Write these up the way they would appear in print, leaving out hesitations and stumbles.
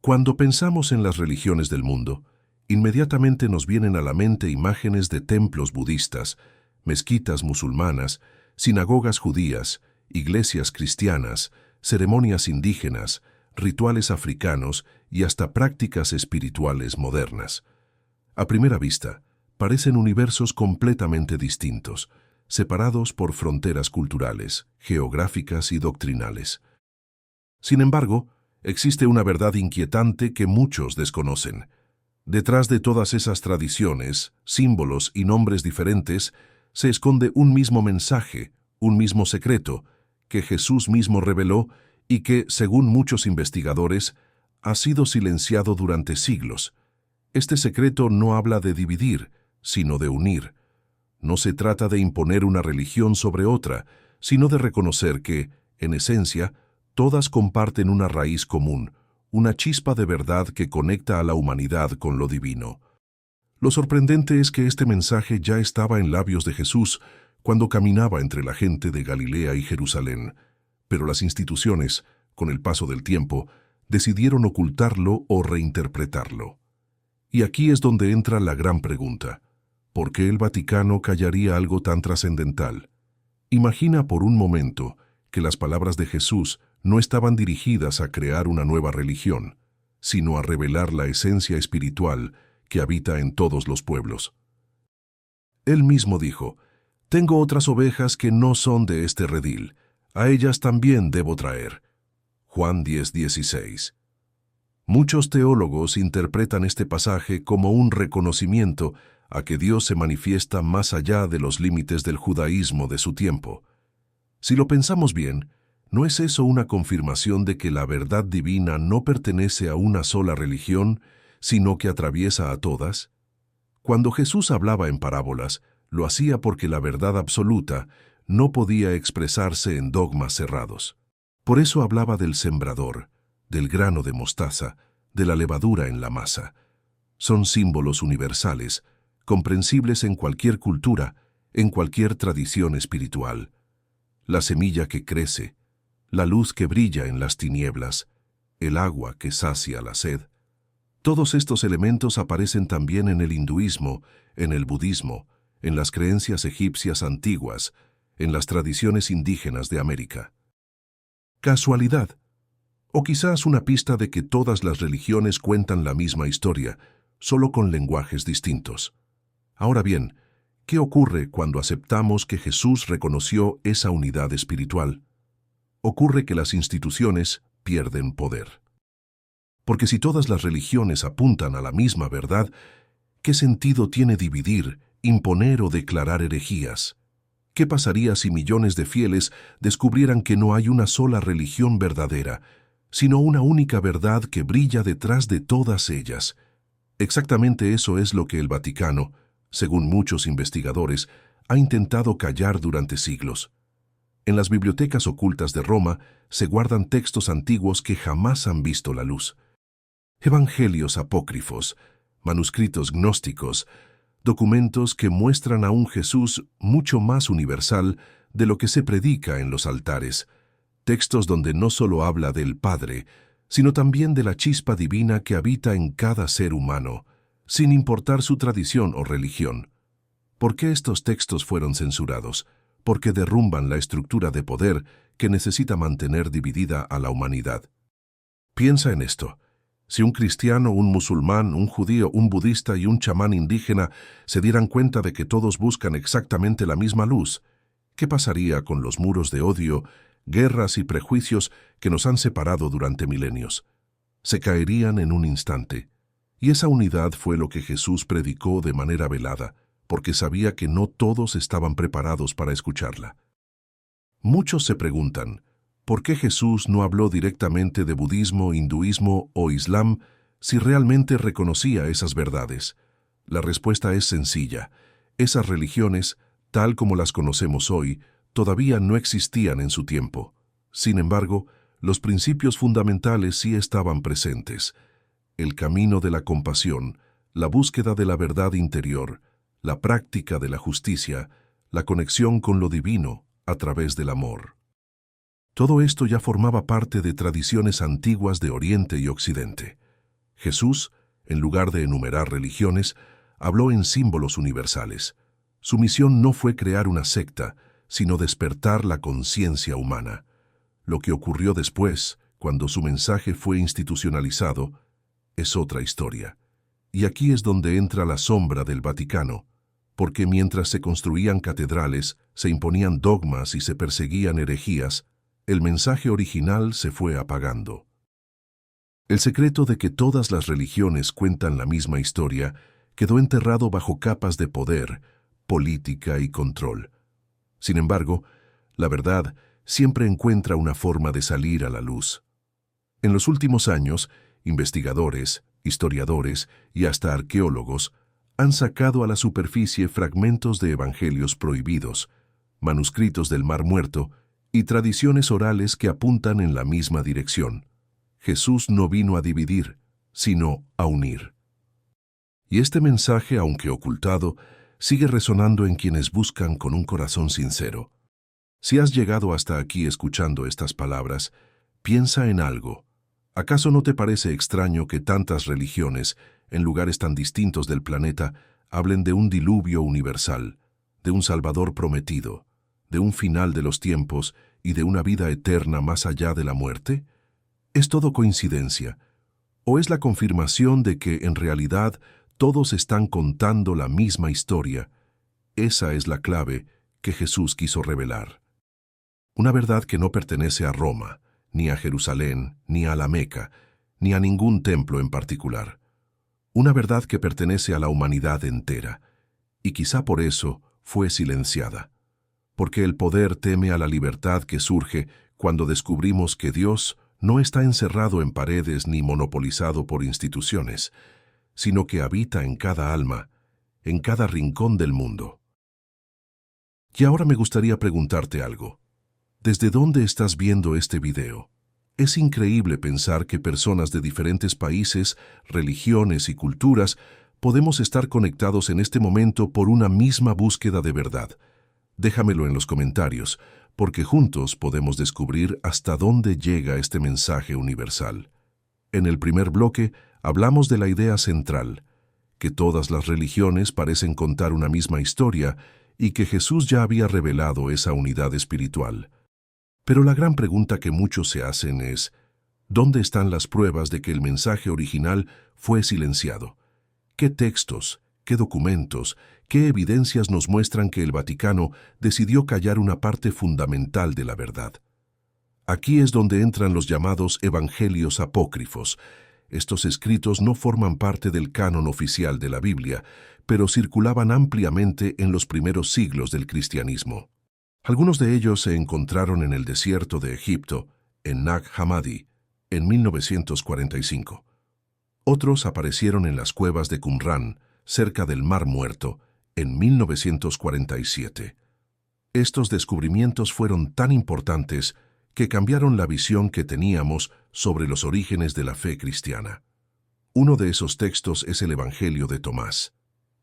Cuando pensamos en las religiones del mundo, inmediatamente nos vienen a la mente imágenes de templos budistas, mezquitas musulmanas, sinagogas judías, iglesias cristianas, ceremonias indígenas, rituales africanos y hasta prácticas espirituales modernas. A primera vista, parecen universos completamente distintos, separados por fronteras culturales, geográficas y doctrinales. Sin embargo, existe una verdad inquietante que muchos desconocen. Detrás de todas esas tradiciones, símbolos y nombres diferentes, se esconde un mismo mensaje, un mismo secreto, que Jesús mismo reveló y que, según muchos investigadores, ha sido silenciado durante siglos. Este secreto no habla de dividir, sino de unir. No se trata de imponer una religión sobre otra, sino de reconocer que, en esencia, todas comparten una raíz común, una chispa de verdad que conecta a la humanidad con lo divino. Lo sorprendente es que este mensaje ya estaba en labios de Jesús cuando caminaba entre la gente de Galilea y Jerusalén, pero las instituciones, con el paso del tiempo, decidieron ocultarlo o reinterpretarlo. Y aquí es donde entra la gran pregunta: ¿por qué el Vaticano callaría algo tan trascendental? Imagina por un momento que las palabras de Jesús no estaban dirigidas a crear una nueva religión, sino a revelar la esencia espiritual que habita en todos los pueblos. Él mismo dijo: «Tengo otras ovejas que no son de este redil, a ellas también debo traer». Juan 10:16. Muchos teólogos interpretan este pasaje como un reconocimiento a que Dios se manifiesta más allá de los límites del judaísmo de su tiempo. Si lo pensamos bien, ¿no es eso una confirmación de que la verdad divina no pertenece a una sola religión, sino que atraviesa a todas? Cuando Jesús hablaba en parábolas, lo hacía porque la verdad absoluta no podía expresarse en dogmas cerrados. Por eso hablaba del sembrador, del grano de mostaza, de la levadura en la masa. Son símbolos universales, comprensibles en cualquier cultura, en cualquier tradición espiritual. La semilla que crece, la luz que brilla en las tinieblas, el agua que sacia la sed. Todos estos elementos aparecen también en el hinduismo, en el budismo, en las creencias egipcias antiguas, en las tradiciones indígenas de América. ¿Casualidad? O quizás una pista de que todas las religiones cuentan la misma historia, solo con lenguajes distintos. Ahora bien, ¿qué ocurre cuando aceptamos que Jesús reconoció esa unidad espiritual? Ocurre que las instituciones pierden poder. Porque si todas las religiones apuntan a la misma verdad, ¿qué sentido tiene dividir, imponer o declarar herejías? ¿Qué pasaría si millones de fieles descubrieran que no hay una sola religión verdadera, sino una única verdad que brilla detrás de todas ellas? Exactamente eso es lo que el Vaticano, según muchos investigadores, ha intentado callar durante siglos. En las bibliotecas ocultas de Roma se guardan textos antiguos que jamás han visto la luz. Evangelios apócrifos, manuscritos gnósticos, documentos que muestran a un Jesús mucho más universal de lo que se predica en los altares, textos donde no solo habla del Padre, sino también de la chispa divina que habita en cada ser humano, sin importar su tradición o religión. ¿Por qué estos textos fueron censurados? Porque derrumban la estructura de poder que necesita mantener dividida a la humanidad. Piensa en esto. Si un cristiano, un musulmán, un judío, un budista y un chamán indígena se dieran cuenta de que todos buscan exactamente la misma luz, ¿qué pasaría con los muros de odio, guerras y prejuicios que nos han separado durante milenios? Se caerían en un instante. Y esa unidad fue lo que Jesús predicó de manera velada, porque sabía que no todos estaban preparados para escucharla. Muchos se preguntan, ¿por qué Jesús no habló directamente de budismo, hinduismo o islam si realmente reconocía esas verdades? La respuesta es sencilla. Esas religiones, tal como las conocemos hoy, todavía no existían en su tiempo. Sin embargo, los principios fundamentales sí estaban presentes. El camino de la compasión, la búsqueda de la verdad interior, la práctica de la justicia, la conexión con lo divino a través del amor. Todo esto ya formaba parte de tradiciones antiguas de Oriente y Occidente. Jesús, en lugar de enumerar religiones, habló en símbolos universales. Su misión no fue crear una secta, sino despertar la conciencia humana. Lo que ocurrió después, cuando su mensaje fue institucionalizado, es otra historia. Y aquí es donde entra la sombra del Vaticano, porque mientras se construían catedrales, se imponían dogmas y se perseguían herejías, el mensaje original se fue apagando. El secreto de que todas las religiones cuentan la misma historia quedó enterrado bajo capas de poder, política y control. Sin embargo, la verdad siempre encuentra una forma de salir a la luz. En los últimos años, investigadores, historiadores y hasta arqueólogos han sacado a la superficie fragmentos de evangelios prohibidos, manuscritos del Mar Muerto y tradiciones orales que apuntan en la misma dirección. Jesús no vino a dividir, sino a unir. Y este mensaje, aunque ocultado, sigue resonando en quienes buscan con un corazón sincero. Si has llegado hasta aquí escuchando estas palabras, piensa en algo. ¿Acaso no te parece extraño que tantas religiones, en lugares tan distintos del planeta, hablen de un diluvio universal, de un Salvador prometido, de un final de los tiempos y de una vida eterna más allá de la muerte? ¿Es todo coincidencia? ¿O es la confirmación de que, en realidad, todos están contando la misma historia? Esa es la clave que Jesús quiso revelar. Una verdad que no pertenece a Roma, ni a Jerusalén, ni a la Meca, ni a ningún templo en particular. Una verdad que pertenece a la humanidad entera, y quizá por eso fue silenciada. Porque el poder teme a la libertad que surge cuando descubrimos que Dios no está encerrado en paredes ni monopolizado por instituciones, sino que habita en cada alma, en cada rincón del mundo. Y ahora me gustaría preguntarte algo. ¿Desde dónde estás viendo este video? Es increíble pensar que personas de diferentes países, religiones y culturas podemos estar conectados en este momento por una misma búsqueda de verdad. Déjamelo en los comentarios, porque juntos podemos descubrir hasta dónde llega este mensaje universal. En el primer bloque hablamos de la idea central, que todas las religiones parecen contar una misma historia y que Jesús ya había revelado esa unidad espiritual. Pero la gran pregunta que muchos se hacen es, ¿dónde están las pruebas de que el mensaje original fue silenciado? ¿Qué textos, qué documentos, qué evidencias nos muestran que el Vaticano decidió callar una parte fundamental de la verdad? Aquí es donde entran los llamados evangelios apócrifos. Estos escritos no forman parte del canon oficial de la Biblia, pero circulaban ampliamente en los primeros siglos del cristianismo. Algunos de ellos se encontraron en el desierto de Egipto, en Nag Hammadi, en 1945. Otros aparecieron en las cuevas de Qumrán, cerca del Mar Muerto, en 1947. Estos descubrimientos fueron tan importantes que cambiaron la visión que teníamos sobre los orígenes de la fe cristiana. Uno de esos textos es el Evangelio de Tomás.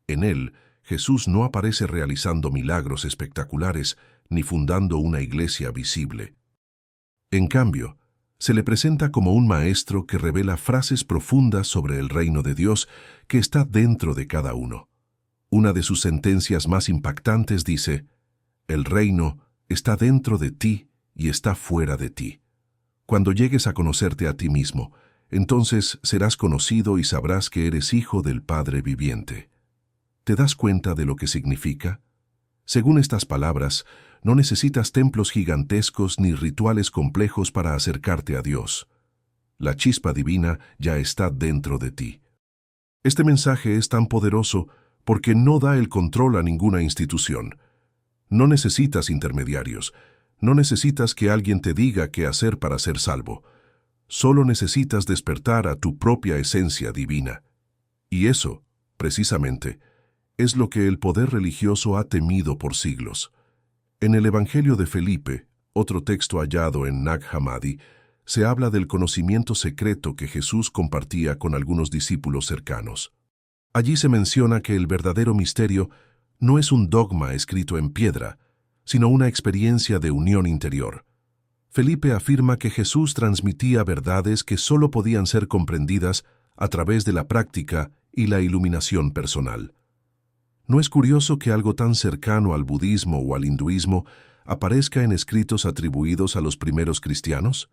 En él, Jesús no aparece realizando milagros espectaculares ni fundando una iglesia visible. En cambio, se le presenta como un maestro que revela frases profundas sobre el reino de Dios que está dentro de cada uno. Una de sus sentencias más impactantes dice: «El reino está dentro de ti y está fuera de ti. Cuando llegues a conocerte a ti mismo, entonces serás conocido y sabrás que eres hijo del Padre viviente». ¿Te das cuenta de lo que significa? Según estas palabras, no necesitas templos gigantescos ni rituales complejos para acercarte a Dios. La chispa divina ya está dentro de ti. Este mensaje es tan poderoso porque no da el control a ninguna institución. No necesitas intermediarios. No necesitas que alguien te diga qué hacer para ser salvo. Solo necesitas despertar a tu propia esencia divina. Y eso, precisamente, es lo que el poder religioso ha temido por siglos. En el Evangelio de Felipe, otro texto hallado en Nag Hammadi, se habla del conocimiento secreto que Jesús compartía con algunos discípulos cercanos. Allí se menciona que el verdadero misterio no es un dogma escrito en piedra, sino una experiencia de unión interior. Felipe afirma que Jesús transmitía verdades que solo podían ser comprendidas a través de la práctica y la iluminación personal. ¿No es curioso que algo tan cercano al budismo o al hinduismo aparezca en escritos atribuidos a los primeros cristianos?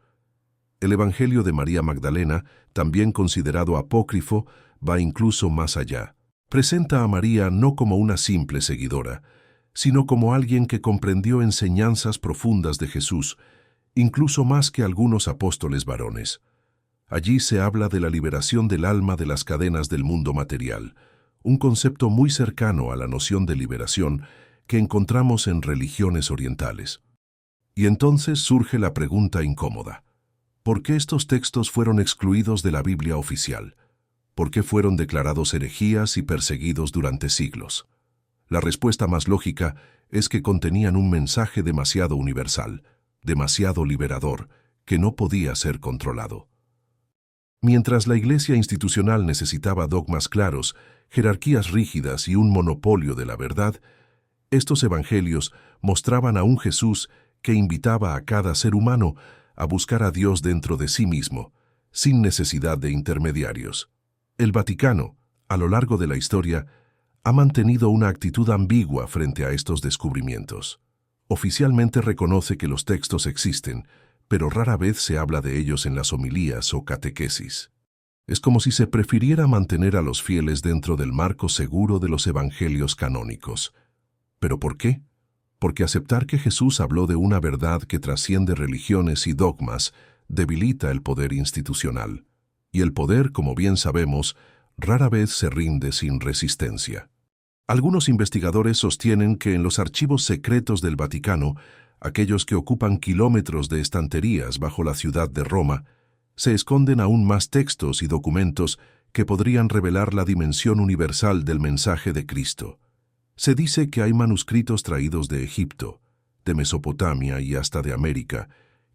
El Evangelio de María Magdalena, también considerado apócrifo, va incluso más allá. Presenta a María no como una simple seguidora, sino como alguien que comprendió enseñanzas profundas de Jesús, incluso más que algunos apóstoles varones. Allí se habla de la liberación del alma de las cadenas del mundo material, un concepto muy cercano a la noción de liberación que encontramos en religiones orientales. Y entonces surge la pregunta incómoda: ¿por qué estos textos fueron excluidos de la Biblia oficial? ¿Por qué fueron declarados herejías y perseguidos durante siglos? La respuesta más lógica es que contenían un mensaje demasiado universal, demasiado liberador, que no podía ser controlado. Mientras la Iglesia institucional necesitaba dogmas claros, jerarquías rígidas y un monopolio de la verdad, estos evangelios mostraban a un Jesús que invitaba a cada ser humano a buscar a Dios dentro de sí mismo, sin necesidad de intermediarios. El Vaticano, a lo largo de la historia, ha mantenido una actitud ambigua frente a estos descubrimientos. Oficialmente reconoce que los textos existen, pero rara vez se habla de ellos en las homilías o catequesis. Es como si se prefiriera mantener a los fieles dentro del marco seguro de los evangelios canónicos. ¿Pero por qué? Porque aceptar que Jesús habló de una verdad que trasciende religiones y dogmas debilita el poder institucional. Y el poder, como bien sabemos, rara vez se rinde sin resistencia. Algunos investigadores sostienen que en los archivos secretos del Vaticano, aquellos que ocupan kilómetros de estanterías bajo la ciudad de Roma, se esconden aún más textos y documentos que podrían revelar la dimensión universal del mensaje de Cristo. Se dice que hay manuscritos traídos de Egipto, de Mesopotamia y hasta de América,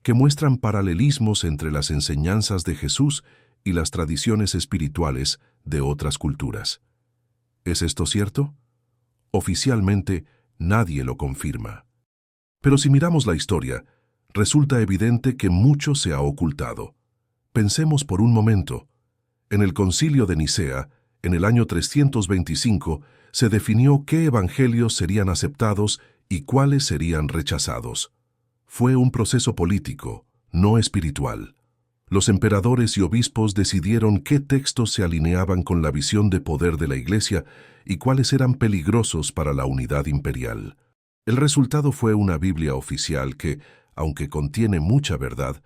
que muestran paralelismos entre las enseñanzas de Jesús y las tradiciones espirituales de otras culturas. ¿Es esto cierto? Oficialmente, nadie lo confirma. Pero si miramos la historia, resulta evidente que mucho se ha ocultado. Pensemos por un momento. En el Concilio de Nicea, en el año 325, se definió qué evangelios serían aceptados y cuáles serían rechazados. Fue un proceso político, no espiritual. Los emperadores y obispos decidieron qué textos se alineaban con la visión de poder de la Iglesia y cuáles eran peligrosos para la unidad imperial. El resultado fue una Biblia oficial que, aunque contiene mucha verdad,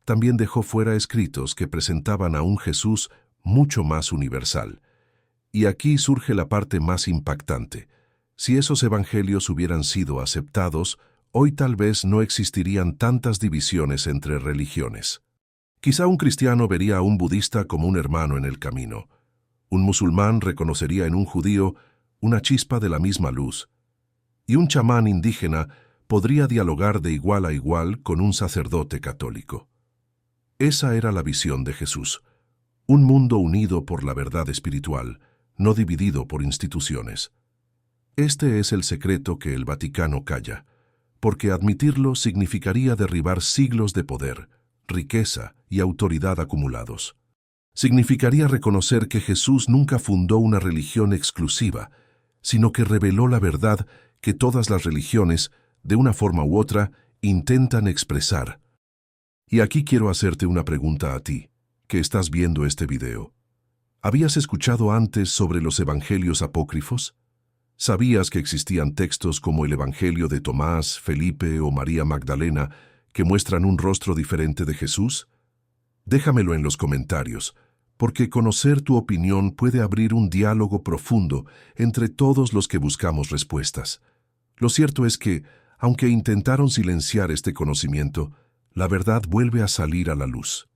también dejó fuera escritos que presentaban a un Jesús mucho más universal. Y aquí surge la parte más impactante. Si esos evangelios hubieran sido aceptados, hoy tal vez no existirían tantas divisiones entre religiones. Quizá un cristiano vería a un budista como un hermano en el camino. Un musulmán reconocería en un judío una chispa de la misma luz. Y un chamán indígena podría dialogar de igual a igual con un sacerdote católico. Esa era la visión de Jesús. Un mundo unido por la verdad espiritual, no dividido por instituciones. Este es el secreto que el Vaticano calla, porque admitirlo significaría derribar siglos de poder, riqueza y autoridad acumulados. Significaría reconocer que Jesús nunca fundó una religión exclusiva, sino que reveló la verdad que todas las religiones, de una forma u otra, intentan expresar. Y aquí quiero hacerte una pregunta a ti, que estás viendo este video. ¿Habías escuchado antes sobre los evangelios apócrifos? ¿Sabías que existían textos como el Evangelio de Tomás, Felipe o María Magdalena que muestran un rostro diferente de Jesús? Déjamelo en los comentarios, porque conocer tu opinión puede abrir un diálogo profundo entre todos los que buscamos respuestas. Lo cierto es que, aunque intentaron silenciar este conocimiento, la verdad vuelve a salir a la luz.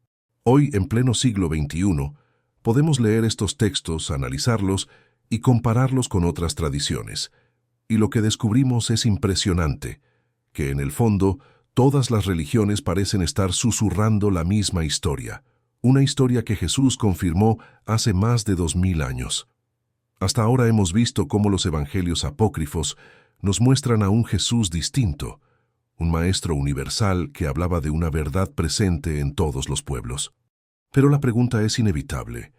Hoy, en pleno siglo XXI, podemos leer estos textos, analizarlos y compararlos con otras tradiciones. Y lo que descubrimos es impresionante, que en el fondo todas las religiones parecen estar susurrando la misma historia, una historia que Jesús confirmó hace más de 2000 años. Hasta ahora hemos visto cómo los evangelios apócrifos nos muestran a un Jesús distinto, un maestro universal que hablaba de una verdad presente en todos los pueblos. Pero la pregunta es inevitable.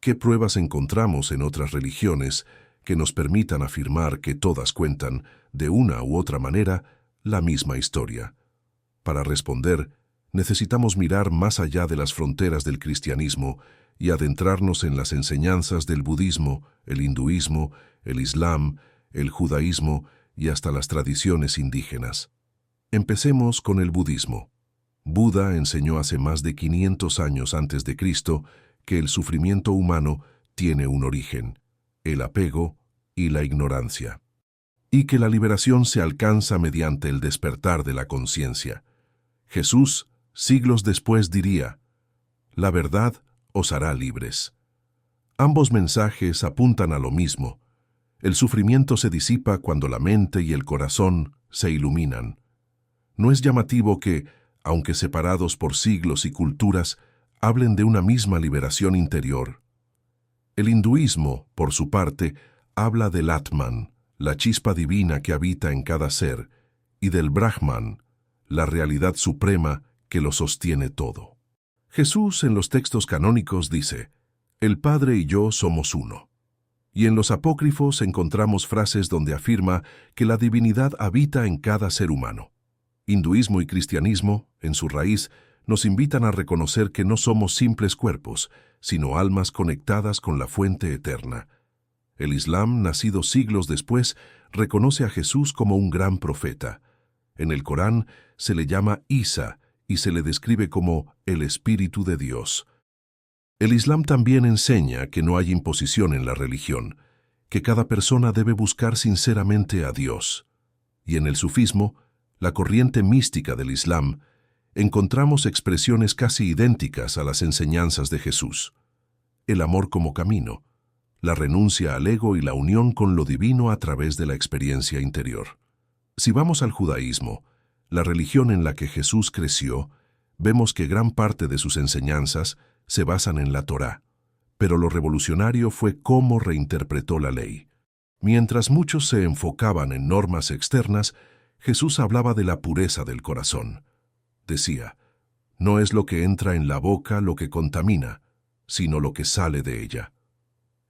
¿Qué pruebas encontramos en otras religiones que nos permitan afirmar que todas cuentan, de una u otra manera, la misma historia? Para responder, necesitamos mirar más allá de las fronteras del cristianismo y adentrarnos en las enseñanzas del budismo, el hinduismo, el islam, el judaísmo y hasta las tradiciones indígenas. Empecemos con el budismo. Buda enseñó hace más de 500 años antes de Cristo que el sufrimiento humano tiene un origen, el apego y la ignorancia, y que la liberación se alcanza mediante el despertar de la conciencia. Jesús, siglos después, diría: «La verdad os hará libres». Ambos mensajes apuntan a lo mismo. El sufrimiento se disipa cuando la mente y el corazón se iluminan. No es llamativo que, aunque separados por siglos y culturas, hablen de una misma liberación interior. El hinduismo, por su parte, habla del Atman, la chispa divina que habita en cada ser, y del Brahman, la realidad suprema que lo sostiene todo. Jesús en los textos canónicos dice: «El Padre y yo somos uno». Y en los apócrifos encontramos frases donde afirma que la divinidad habita en cada ser humano. Hinduismo y cristianismo, en su raíz, nos invitan a reconocer que no somos simples cuerpos, sino almas conectadas con la fuente eterna. El Islam, nacido siglos después, reconoce a Jesús como un gran profeta. En el Corán se le llama Isa y se le describe como el Espíritu de Dios. El Islam también enseña que no hay imposición en la religión, que cada persona debe buscar sinceramente a Dios. Y en el sufismo, la corriente mística del Islam, encontramos expresiones casi idénticas a las enseñanzas de Jesús. El amor como camino, la renuncia al ego y la unión con lo divino a través de la experiencia interior. Si vamos al judaísmo, la religión en la que Jesús creció, vemos que gran parte de sus enseñanzas se basan en la Torá, pero lo revolucionario fue cómo reinterpretó la ley. Mientras muchos se enfocaban en normas externas, Jesús hablaba de la pureza del corazón. Decía: «No es lo que entra en la boca lo que contamina, sino lo que sale de ella».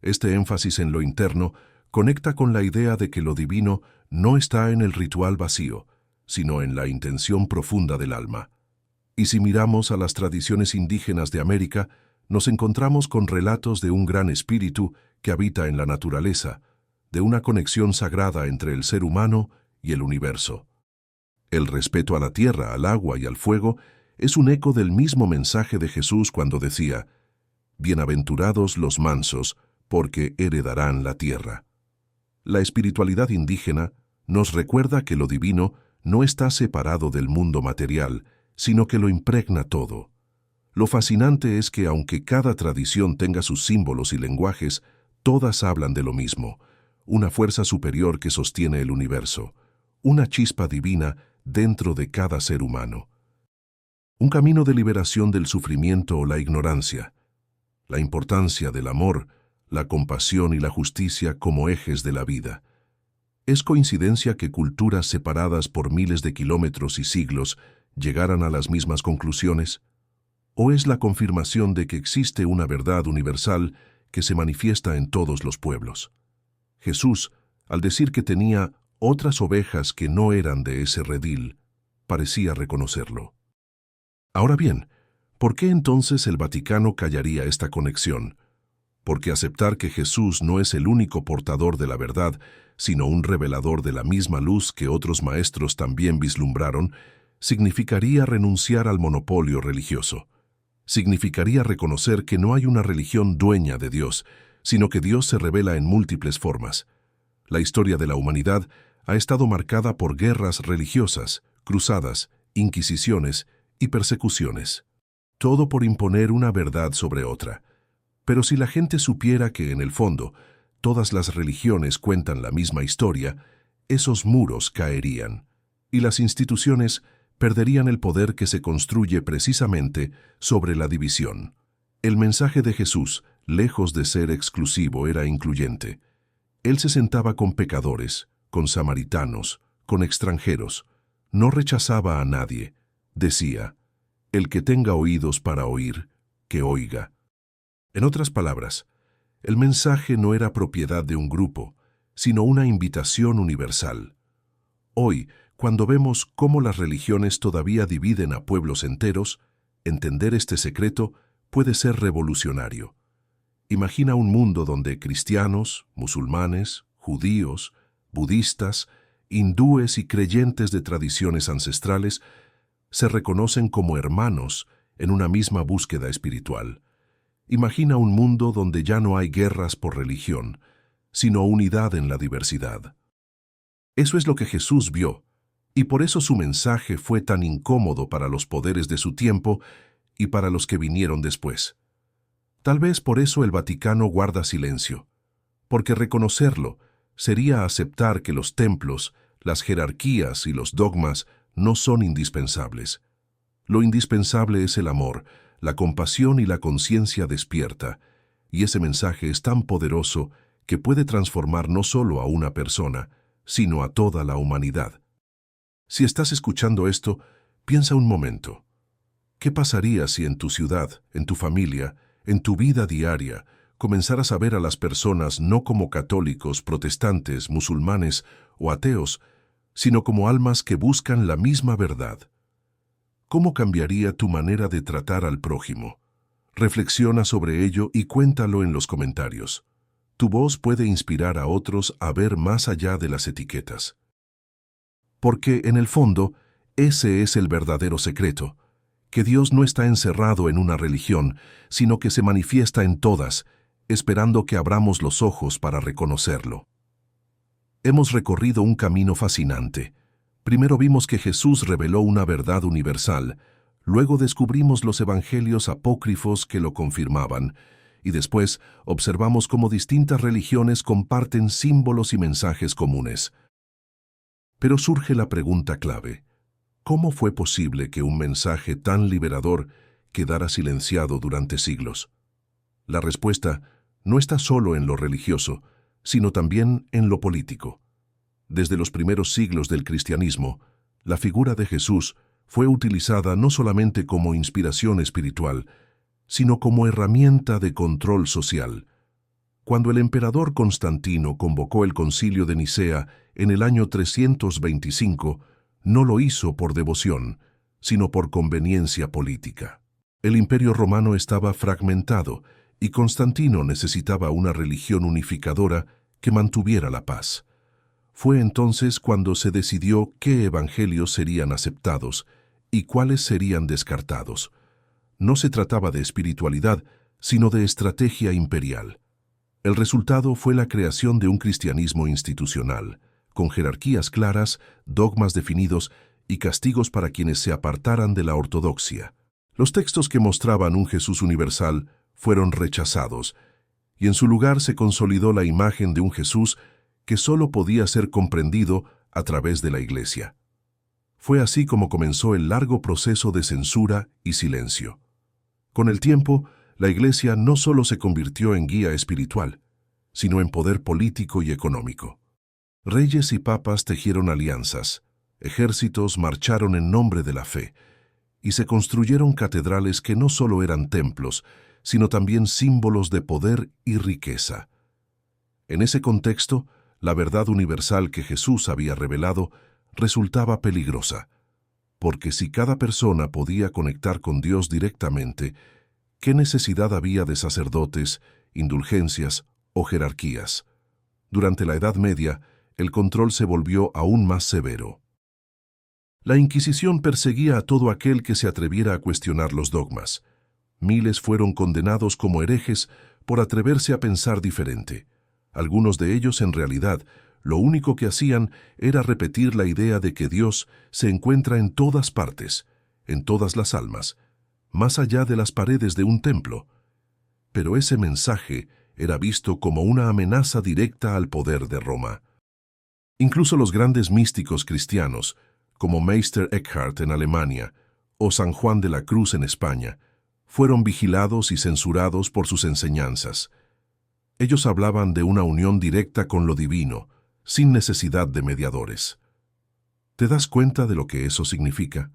Este énfasis en lo interno conecta con la idea de que lo divino no está en el ritual vacío, sino en la intención profunda del alma. Y si miramos a las tradiciones indígenas de América, nos encontramos con relatos de un gran espíritu que habita en la naturaleza, de una conexión sagrada entre el ser humano y el universo. El respeto a la tierra, al agua y al fuego es un eco del mismo mensaje de Jesús cuando decía: «Bienaventurados los mansos, porque heredarán la tierra». La espiritualidad indígena nos recuerda que lo divino no está separado del mundo material, sino que lo impregna todo. Lo fascinante es que aunque cada tradición tenga sus símbolos y lenguajes, todas hablan de lo mismo: una fuerza superior que sostiene el universo, una chispa divina dentro de cada ser humano. Un camino de liberación del sufrimiento o la ignorancia. La importancia del amor, la compasión y la justicia como ejes de la vida. ¿Es coincidencia que culturas separadas por miles de kilómetros y siglos llegaran a las mismas conclusiones? ¿O es la confirmación de que existe una verdad universal que se manifiesta en todos los pueblos? Jesús, al decir que tenía otras ovejas que no eran de ese redil, parecía reconocerlo. Ahora bien, ¿por qué entonces el Vaticano callaría esta conexión? Porque aceptar que Jesús no es el único portador de la verdad, sino un revelador de la misma luz que otros maestros también vislumbraron, significaría renunciar al monopolio religioso. Significaría reconocer que no hay una religión dueña de Dios, sino que Dios se revela en múltiples formas. La historia de la humanidad ha estado marcada por guerras religiosas, cruzadas, inquisiciones y persecuciones. Todo por imponer una verdad sobre otra. Pero si la gente supiera que, en el fondo, todas las religiones cuentan la misma historia, esos muros caerían, y las instituciones perderían el poder que se construye precisamente sobre la división. El mensaje de Jesús, lejos de ser exclusivo, era incluyente. Él se sentaba con pecadores, con samaritanos, con extranjeros. No rechazaba a nadie. Decía: «El que tenga oídos para oír, que oiga». En otras palabras, El mensaje no era propiedad de un grupo, sino una invitación universal. Hoy, cuando vemos cómo las religiones todavía dividen a pueblos enteros, entender este secreto puede ser revolucionario. Imagina un mundo donde cristianos, musulmanes, judíos, budistas, hindúes y creyentes de tradiciones ancestrales se reconocen como hermanos en una misma búsqueda espiritual. Imagina un mundo donde ya no hay guerras por religión, sino unidad en la diversidad. Eso es lo que Jesús vio, y por eso su mensaje fue tan incómodo para los poderes de su tiempo y para los que vinieron después. Tal vez por eso el Vaticano guarda silencio, porque reconocerlo sería aceptar que los templos, las jerarquías y los dogmas no son indispensables. Lo indispensable es el amor, la compasión y la conciencia despierta, y ese mensaje es tan poderoso que puede transformar no solo a una persona, sino a toda la humanidad. Si estás escuchando esto, piensa un momento. ¿Qué pasaría si en tu ciudad, en tu familia, en tu vida diaria, comenzaras a ver a las personas no como católicos, protestantes, musulmanes o ateos, sino como almas que buscan la misma verdad? ¿Cómo cambiaría tu manera de tratar al prójimo? Reflexiona sobre ello y cuéntalo en los comentarios. Tu voz puede inspirar a otros a ver más allá de las etiquetas. Porque, en el fondo, ese es el verdadero secreto, que Dios no está encerrado en una religión, sino que se manifiesta en todas, esperando que abramos los ojos para reconocerlo. Hemos recorrido un camino fascinante. Primero vimos que Jesús reveló una verdad universal, luego descubrimos los evangelios apócrifos que lo confirmaban, y después observamos cómo distintas religiones comparten símbolos y mensajes comunes. Pero surge la pregunta clave: ¿cómo fue posible que un mensaje tan liberador quedara silenciado durante siglos? La respuesta no está solo en lo religioso, sino también en lo político. Desde los primeros siglos del cristianismo, la figura de Jesús fue utilizada no solamente como inspiración espiritual, sino como herramienta de control social. Cuando el emperador Constantino convocó el Concilio de Nicea en el año 325, no lo hizo por devoción, sino por conveniencia política. El Imperio Romano estaba fragmentado y Constantino necesitaba una religión unificadora que mantuviera la paz. Fue entonces cuando se decidió qué evangelios serían aceptados y cuáles serían descartados. No se trataba de espiritualidad, sino de estrategia imperial. El resultado fue la creación de un cristianismo institucional, con jerarquías claras, dogmas definidos y castigos para quienes se apartaran de la ortodoxia. Los textos que mostraban un Jesús universal fueron rechazados, y en su lugar se consolidó la imagen de un Jesús que solo podía ser comprendido a través de la Iglesia. Fue así como comenzó el largo proceso de censura y silencio. Con el tiempo, la Iglesia no solo se convirtió en guía espiritual, sino en poder político y económico. Reyes y papas tejieron alianzas, ejércitos marcharon en nombre de la fe, y se construyeron catedrales que no solo eran templos, sino también símbolos de poder y riqueza. En ese contexto, la verdad universal que Jesús había revelado resultaba peligrosa, porque si cada persona podía conectar con Dios directamente, ¿qué necesidad había de sacerdotes, indulgencias o jerarquías? Durante la Edad Media, el control se volvió aún más severo. La Inquisición perseguía a todo aquel que se atreviera a cuestionar los dogmas. Miles fueron condenados como herejes por atreverse a pensar diferente. Algunos de ellos, en realidad, lo único que hacían era repetir la idea de que Dios se encuentra en todas partes, en todas las almas, más allá de las paredes de un templo. Pero ese mensaje era visto como una amenaza directa al poder de Roma. Incluso los grandes místicos cristianos, como Meister Eckhart en Alemania o San Juan de la Cruz en España, fueron vigilados y censurados por sus enseñanzas. Ellos hablaban de una unión directa con lo divino, sin necesidad de mediadores. ¿Te das cuenta de lo que eso significa?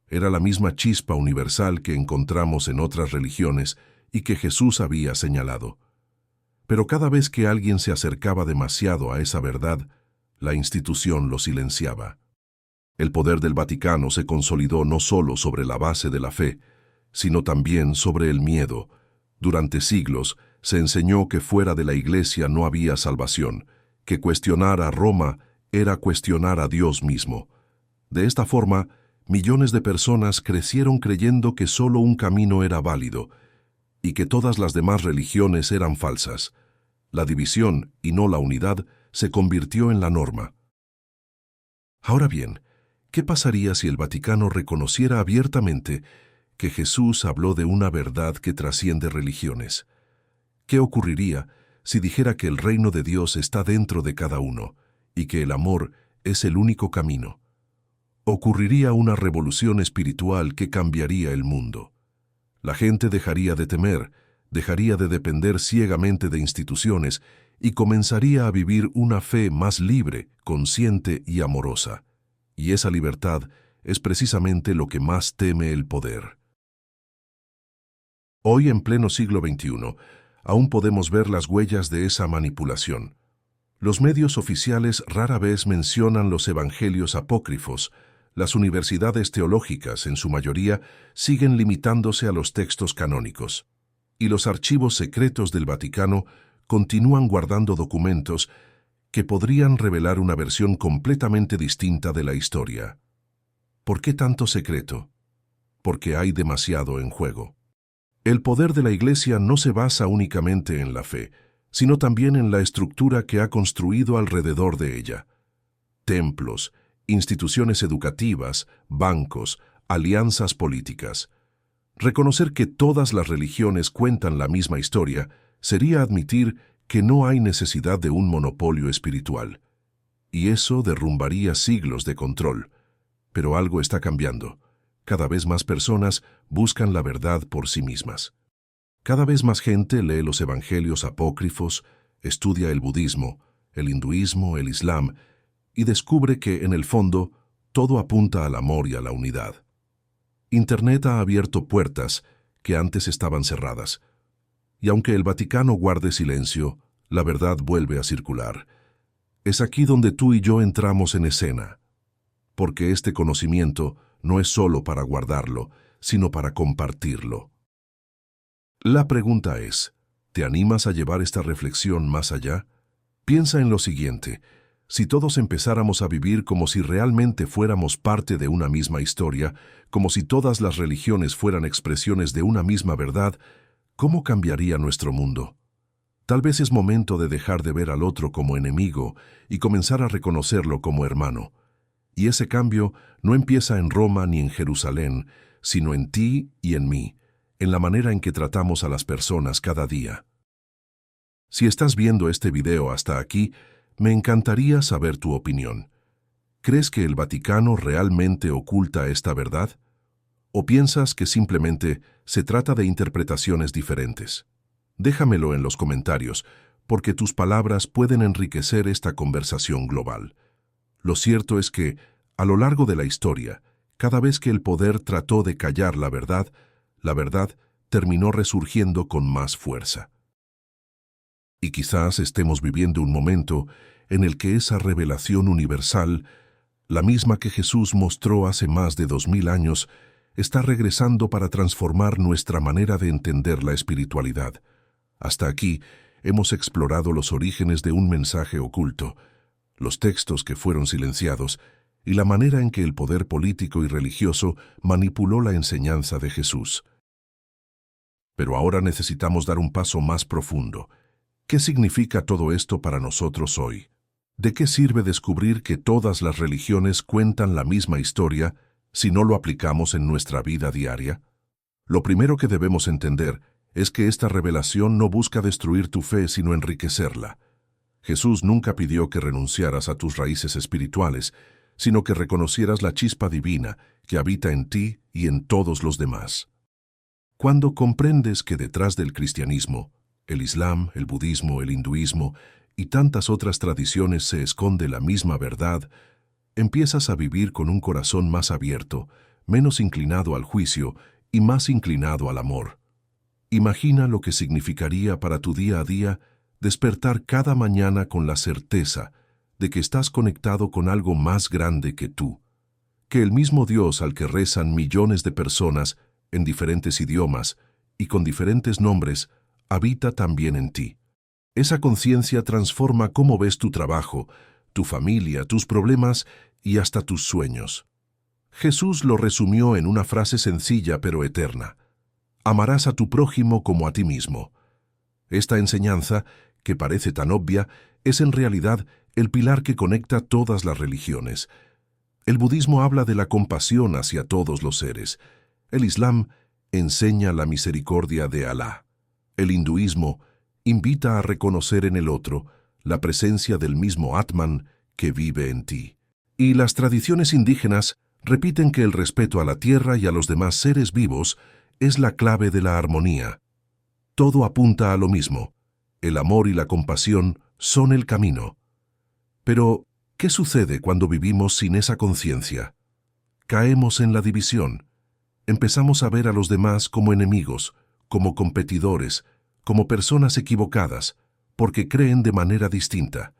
Era la misma chispa universal que encontramos en otras religiones y que Jesús había señalado. Pero cada vez que alguien se acercaba demasiado a esa verdad, la institución lo silenciaba. El poder del Vaticano se consolidó no solo sobre la base de la fe, sino también sobre el miedo. Durante siglos se enseñó que fuera de la Iglesia no había salvación, que cuestionar a Roma era cuestionar a Dios mismo. De esta forma, millones de personas crecieron creyendo que solo un camino era válido y que todas las demás religiones eran falsas. La división, y no la unidad, se convirtió en la norma. Ahora bien, ¿qué pasaría si el Vaticano reconociera abiertamente que Jesús habló de una verdad que trasciende religiones? ¿Qué ocurriría si dijera que el reino de Dios está dentro de cada uno y que el amor es el único camino? Ocurriría una revolución espiritual que cambiaría el mundo. La gente dejaría de temer, dejaría de depender ciegamente de instituciones y comenzaría a vivir una fe más libre, consciente y amorosa. Y esa libertad es precisamente lo que más teme el poder. Hoy, en pleno siglo XXI, aún podemos ver las huellas de esa manipulación. Los medios oficiales rara vez mencionan los evangelios apócrifos. Las universidades teológicas, en su mayoría, siguen limitándose a los textos canónicos. Y los archivos secretos del Vaticano continúan guardando documentos que podrían revelar una versión completamente distinta de la historia. ¿Por qué tanto secreto? Porque hay demasiado en juego. El poder de la Iglesia no se basa únicamente en la fe, sino también en la estructura que ha construido alrededor de ella. Templos, instituciones educativas, bancos, alianzas políticas. Reconocer que todas las religiones cuentan la misma historia sería admitir que no hay necesidad de un monopolio espiritual. Y eso derrumbaría siglos de control. Pero algo está cambiando. Cada vez más personas buscan la verdad por sí mismas. Cada vez más gente lee los evangelios apócrifos, estudia el budismo, el hinduismo, el islam, y descubre que, en el fondo, todo apunta al amor y a la unidad. Internet ha abierto puertas que antes estaban cerradas. Y aunque el Vaticano guarde silencio, la verdad vuelve a circular. Es aquí donde tú y yo entramos en escena. Porque este conocimiento no es solo para guardarlo, sino para compartirlo. La pregunta es, ¿te animas a llevar esta reflexión más allá? Piensa en lo siguiente. Si todos empezáramos a vivir como si realmente fuéramos parte de una misma historia, como si todas las religiones fueran expresiones de una misma verdad, ¿cómo cambiaría nuestro mundo? Tal vez es momento de dejar de ver al otro como enemigo y comenzar a reconocerlo como hermano. Y ese cambio no empieza en Roma ni en Jerusalén, sino en ti y en mí, en la manera en que tratamos a las personas cada día. Si estás viendo este video hasta aquí, me encantaría saber tu opinión. ¿Crees que el Vaticano realmente oculta esta verdad? ¿O piensas que simplemente se trata de interpretaciones diferentes? Déjamelo en los comentarios, porque tus palabras pueden enriquecer esta conversación global. Lo cierto es que, a lo largo de la historia, cada vez que el poder trató de callar la verdad terminó resurgiendo con más fuerza. Y quizás estemos viviendo un momento en el que esa revelación universal, la misma que Jesús mostró hace más de 2000 años, está regresando para transformar nuestra manera de entender la espiritualidad. Hasta aquí hemos explorado los orígenes de un mensaje oculto, los textos que fueron silenciados y la manera en que el poder político y religioso manipuló la enseñanza de Jesús. Pero ahora necesitamos dar un paso más profundo. ¿Qué significa todo esto para nosotros hoy? ¿De qué sirve descubrir que todas las religiones cuentan la misma historia si no lo aplicamos en nuestra vida diaria? Lo primero que debemos entender es que esta revelación no busca destruir tu fe, sino enriquecerla. Jesús nunca pidió que renunciaras a tus raíces espirituales, sino que reconocieras la chispa divina que habita en ti y en todos los demás. Cuando comprendes que detrás del cristianismo, el islam, el budismo, el hinduismo y tantas otras tradiciones se esconde la misma verdad, empiezas a vivir con un corazón más abierto, menos inclinado al juicio y más inclinado al amor. Imagina lo que significaría para tu día a día despertar cada mañana con la certeza de que estás conectado con algo más grande que tú, que el mismo Dios al que rezan millones de personas en diferentes idiomas y con diferentes nombres, habita también en ti. Esa conciencia transforma cómo ves tu trabajo, tu familia, tus problemas y hasta tus sueños. Jesús lo resumió en una frase sencilla pero eterna: amarás a tu prójimo como a ti mismo. Esta enseñanza, que parece tan obvia, es en realidad el pilar que conecta todas las religiones. El budismo habla de la compasión hacia todos los seres. El Islam enseña la misericordia de Alá. El hinduismo invita a reconocer en el otro la presencia del mismo Atman que vive en ti. Y las tradiciones indígenas repiten que el respeto a la tierra y a los demás seres vivos es la clave de la armonía. Todo apunta a lo mismo. El amor y la compasión son el camino. Pero, ¿qué sucede cuando vivimos sin esa conciencia? Caemos en la división. Empezamos a ver a los demás como enemigos, como competidores, como personas equivocadas, porque creen de manera distinta.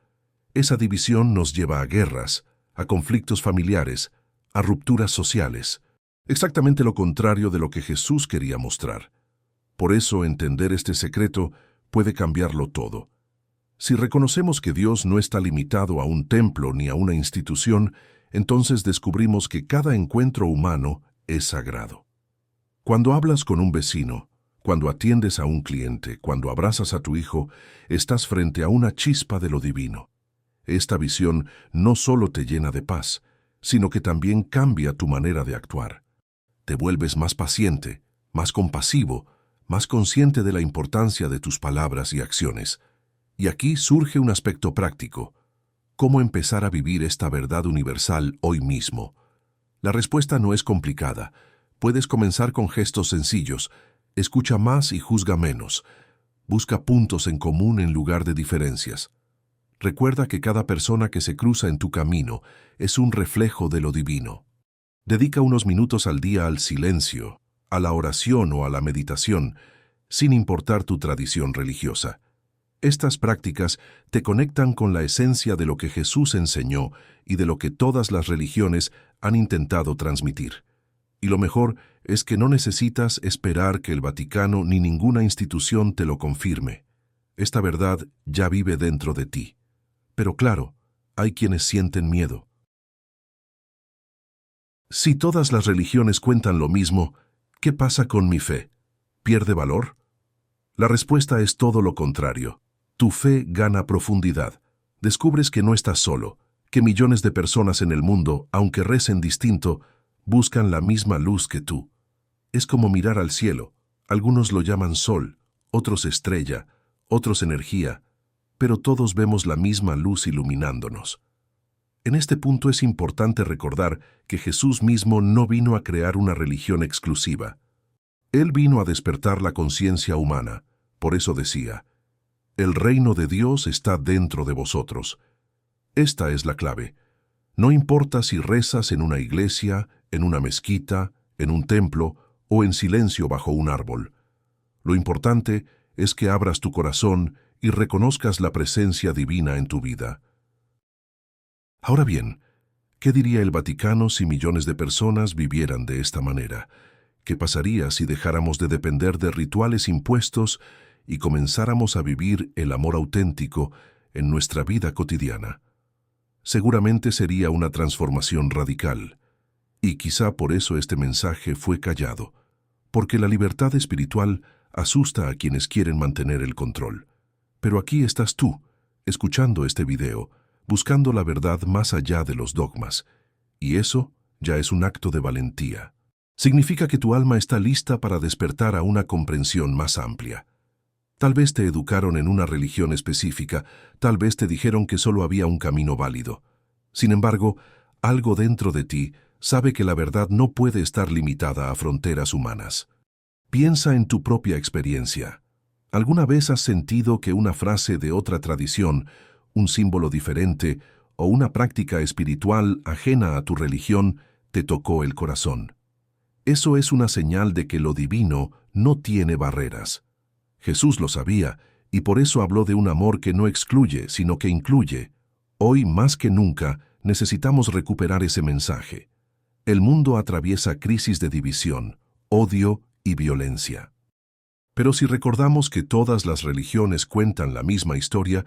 Esa división nos lleva a guerras, a conflictos familiares, a rupturas sociales. Exactamente lo contrario de lo que Jesús quería mostrar. Por eso entender este secreto puede cambiarlo todo. Si reconocemos que Dios no está limitado a un templo ni a una institución, entonces descubrimos que cada encuentro humano es sagrado. Cuando hablas con un vecino, cuando atiendes a un cliente, cuando abrazas a tu hijo, estás frente a una chispa de lo divino. Esta visión no solo te llena de paz, sino que también cambia tu manera de actuar. Te vuelves más paciente, más compasivo, más consciente de la importancia de tus palabras y acciones. Y aquí surge un aspecto práctico: ¿cómo empezar a vivir esta verdad universal hoy mismo? La respuesta no es complicada. Puedes comenzar con gestos sencillos. Escucha más y juzga menos. Busca puntos en común en lugar de diferencias. Recuerda que cada persona que se cruza en tu camino es un reflejo de lo divino. Dedica unos minutos al día al silencio, a la oración o a la meditación, sin importar tu tradición religiosa. Estas prácticas te conectan con la esencia de lo que Jesús enseñó y de lo que todas las religiones han intentado transmitir. Y lo mejor es que no necesitas esperar que el Vaticano ni ninguna institución te lo confirme. Esta verdad ya vive dentro de ti. Pero claro, hay quienes sienten miedo. Si todas las religiones cuentan lo mismo, ¿qué pasa con mi fe? ¿Pierde valor? La respuesta es todo lo contrario. Tu fe gana profundidad. Descubres que no estás solo, que millones de personas en el mundo, aunque recen distinto, buscan la misma luz que tú. Es como mirar al cielo. Algunos lo llaman sol, otros estrella, otros energía, pero todos vemos la misma luz iluminándonos. En este punto es importante recordar que Jesús mismo no vino a crear una religión exclusiva. Él vino a despertar la conciencia humana. Por eso decía: el reino de Dios está dentro de vosotros. Esta es la clave. No importa si rezas en una iglesia, en una mezquita, en un templo o en silencio bajo un árbol. Lo importante es que abras tu corazón y reconozcas la presencia divina en tu vida. Ahora bien, ¿qué diría el Vaticano si millones de personas vivieran de esta manera? ¿Qué pasaría si dejáramos de depender de rituales impuestos y comenzáramos a vivir el amor auténtico en nuestra vida cotidiana? Seguramente sería una transformación radical. Y quizá por eso este mensaje fue callado, porque la libertad espiritual asusta a quienes quieren mantener el control. Pero aquí estás tú, escuchando este video, buscando la verdad más allá de los dogmas, y eso ya es un acto de valentía. Significa que tu alma está lista para despertar a una comprensión más amplia. Tal vez te educaron en una religión específica, tal vez te dijeron que solo había un camino válido. Sin embargo, algo dentro de ti sabe que la verdad no puede estar limitada a fronteras humanas. Piensa en tu propia experiencia. ¿Alguna vez has sentido que una frase de otra tradición, un símbolo diferente o una práctica espiritual ajena a tu religión te tocó el corazón? Eso es una señal de que lo divino no tiene barreras. Jesús lo sabía y por eso habló de un amor que no excluye, sino que incluye. Hoy, más que nunca, necesitamos recuperar ese mensaje. El mundo atraviesa crisis de división, odio y violencia. Pero si recordamos que todas las religiones cuentan la misma historia,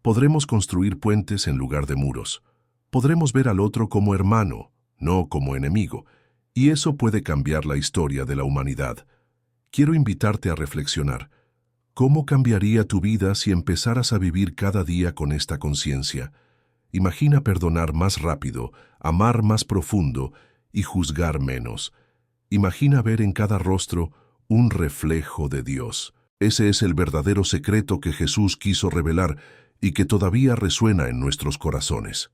podremos construir puentes en lugar de muros. Podremos ver al otro como hermano, no como enemigo, y eso puede cambiar la historia de la humanidad. Quiero invitarte a reflexionar. ¿Cómo cambiaría tu vida si empezaras a vivir cada día con esta conciencia? Imagina perdonar más rápido, amar más profundo y juzgar menos. Imagina ver en cada rostro un reflejo de Dios. Ese es el verdadero secreto que Jesús quiso revelar y que todavía resuena en nuestros corazones.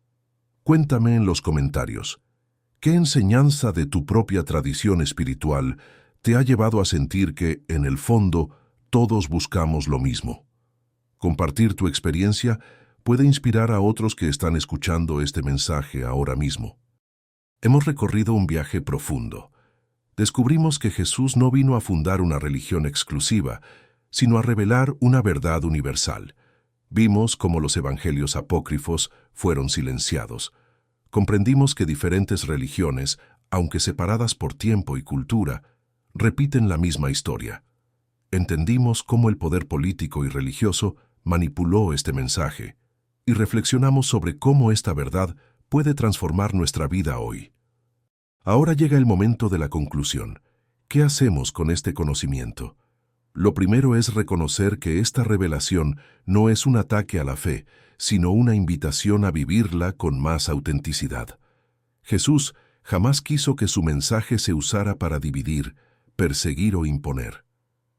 Cuéntame en los comentarios, ¿qué enseñanza de tu propia tradición espiritual te ha llevado a sentir que, en el fondo, todos buscamos lo mismo? Compartir tu experiencia puede inspirar a otros que están escuchando este mensaje ahora mismo. Hemos recorrido un viaje profundo. Descubrimos que Jesús no vino a fundar una religión exclusiva, sino a revelar una verdad universal. Vimos cómo los evangelios apócrifos fueron silenciados. Comprendimos que diferentes religiones, aunque separadas por tiempo y cultura, repiten la misma historia. Entendimos cómo el poder político y religioso manipuló este mensaje, y reflexionamos sobre cómo esta verdad puede transformar nuestra vida hoy. Ahora llega el momento de la conclusión. ¿Qué hacemos con este conocimiento? Lo primero es reconocer que esta revelación no es un ataque a la fe, sino una invitación a vivirla con más autenticidad. Jesús jamás quiso que su mensaje se usara para dividir, perseguir o imponer.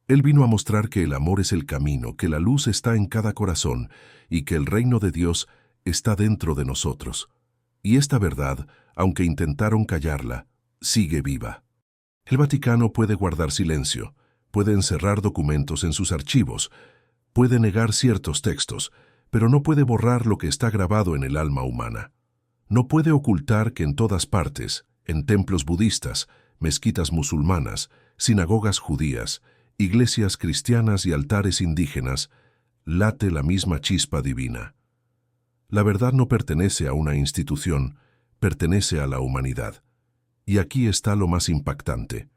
Él vino a mostrar que el amor es el camino, que la luz está en cada corazón y que el reino de Dios está dentro de nosotros. Y esta verdad, aunque intentaron callarla, sigue viva. El Vaticano puede guardar silencio, puede encerrar documentos en sus archivos, puede negar ciertos textos, pero no puede borrar lo que está grabado en el alma humana. No puede ocultar que en todas partes, en templos budistas, mezquitas musulmanas, sinagogas judías, iglesias cristianas y altares indígenas, late la misma chispa divina. La verdad no pertenece a una institución, pertenece a la humanidad. Y aquí está lo más impactante.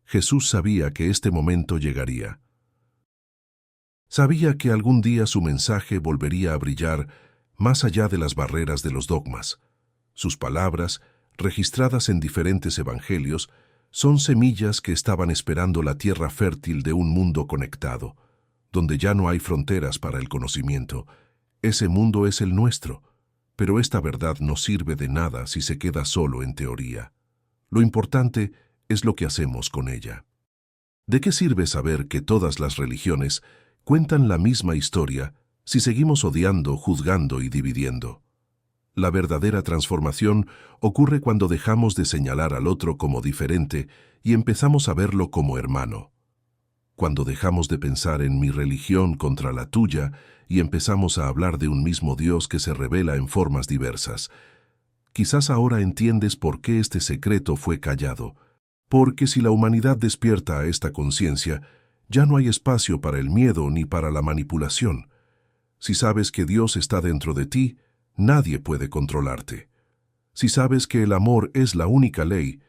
Jesús sabía que este momento llegaría. Sabía que algún día su mensaje volvería a brillar más allá de las barreras de los dogmas. Sus palabras, registradas en diferentes evangelios, son semillas que estaban esperando la tierra fértil de un mundo conectado, donde ya no hay fronteras para el conocimiento. Ese mundo es el nuestro, pero esta verdad no sirve de nada si se queda solo en teoría. Lo importante es lo que hacemos con ella. ¿De qué sirve saber que todas las religiones cuentan la misma historia si seguimos odiando, juzgando y dividiendo? La verdadera transformación ocurre cuando dejamos de señalar al otro como diferente y empezamos a verlo como hermano. Cuando dejamos de pensar en mi religión contra la tuya y empezamos a hablar de un mismo Dios que se revela en formas diversas. Quizás ahora entiendes por qué este secreto fue callado. Porque si la humanidad despierta a esta conciencia, ya no hay espacio para el miedo ni para la manipulación. Si sabes que Dios está dentro de ti, nadie puede controlarte. Si sabes que el amor es la única ley,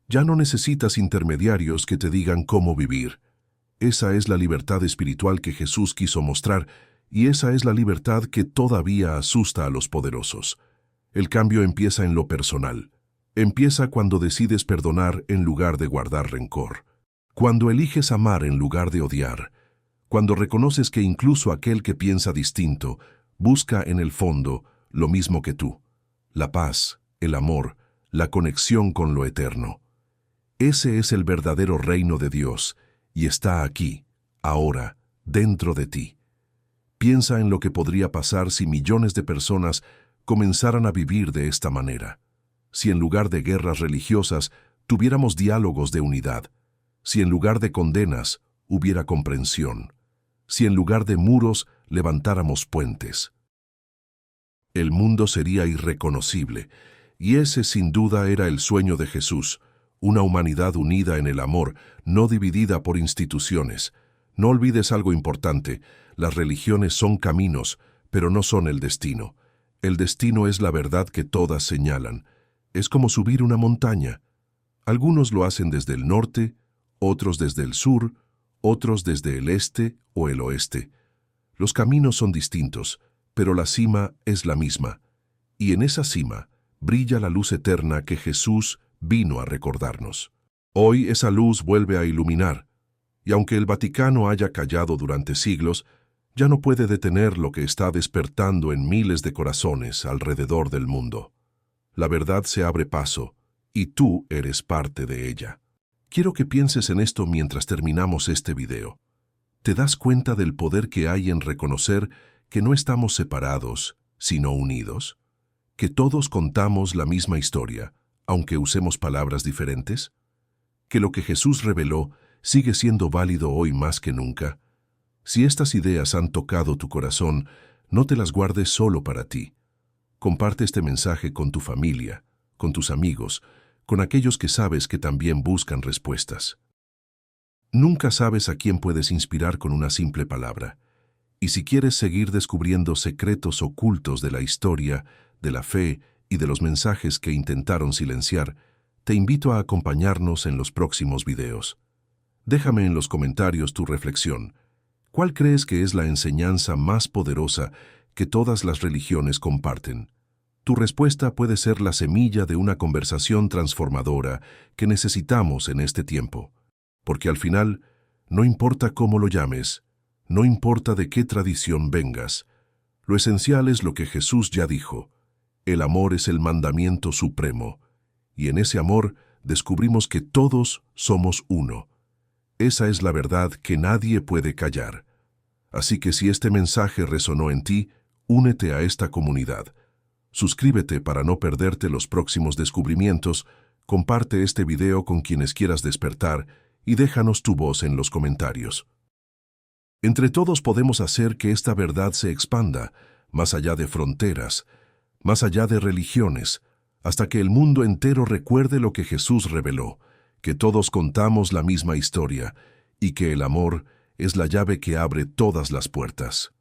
ya no necesitas intermediarios que te digan cómo vivir. Esa es la libertad espiritual que Jesús quiso mostrar, y esa es la libertad que todavía asusta a los poderosos. El cambio empieza en lo personal. Empieza cuando decides perdonar en lugar de guardar rencor. Cuando eliges amar en lugar de odiar. Cuando reconoces que incluso aquel que piensa distinto busca en el fondo lo mismo que tú. La paz, el amor, la conexión con lo eterno. Ese es el verdadero reino de Dios y está aquí, ahora, dentro de ti. Piensa en lo que podría pasar si millones de personas comenzaran a vivir de esta manera. Si en lugar de guerras religiosas tuviéramos diálogos de unidad. Si en lugar de condenas hubiera comprensión. Si en lugar de muros levantáramos puentes. El mundo sería irreconocible, y ese sin duda era el sueño de Jesús, una humanidad unida en el amor, no dividida por instituciones. No olvides algo importante, Las religiones son caminos, pero no son el destino. El destino es la verdad que todas señalan. Es como subir una montaña. Algunos lo hacen desde el norte, otros desde el sur, otros desde el este o el oeste. Los caminos son distintos, pero la cima es la misma. Y en esa cima brilla la luz eterna que Jesús vino a recordarnos. Hoy esa luz vuelve a iluminar, y aunque el Vaticano haya callado durante siglos, ya no puede detener lo que está despertando en miles de corazones alrededor del mundo. La verdad se abre paso, y tú eres parte de ella. Quiero que pienses en esto mientras terminamos este video. ¿Te das cuenta del poder que hay en reconocer que no estamos separados, sino unidos? ¿Que todos contamos la misma historia, aunque usemos palabras diferentes? ¿Que lo que Jesús reveló sigue siendo válido hoy más que nunca? Si estas ideas han tocado tu corazón, no te las guardes solo para ti. Comparte este mensaje con tu familia, con tus amigos, con aquellos que sabes que también buscan respuestas. Nunca sabes a quién puedes inspirar con una simple palabra. Y si quieres seguir descubriendo secretos ocultos de la historia, de la fe y de los mensajes que intentaron silenciar, te invito a acompañarnos en los próximos videos. Déjame en los comentarios tu reflexión. ¿Cuál crees que es la enseñanza más poderosa que todas las religiones comparten? Tu respuesta puede ser la semilla de una conversación transformadora que necesitamos en este tiempo. Porque al final, no importa cómo lo llames, no importa de qué tradición vengas, lo esencial es lo que Jesús ya dijo. El amor es el mandamiento supremo, y en ese amor descubrimos que todos somos uno. Esa es la verdad que nadie puede callar. Así que si este mensaje resonó en ti, únete a esta comunidad. Suscríbete para no perderte los próximos descubrimientos, comparte este video con quienes quieras despertar y déjanos tu voz en los comentarios. Entre todos podemos hacer que esta verdad se expanda, más allá de fronteras, más allá de religiones, hasta que el mundo entero recuerde lo que Jesús reveló, que todos contamos la misma historia y que el amor es la llave que abre todas las puertas.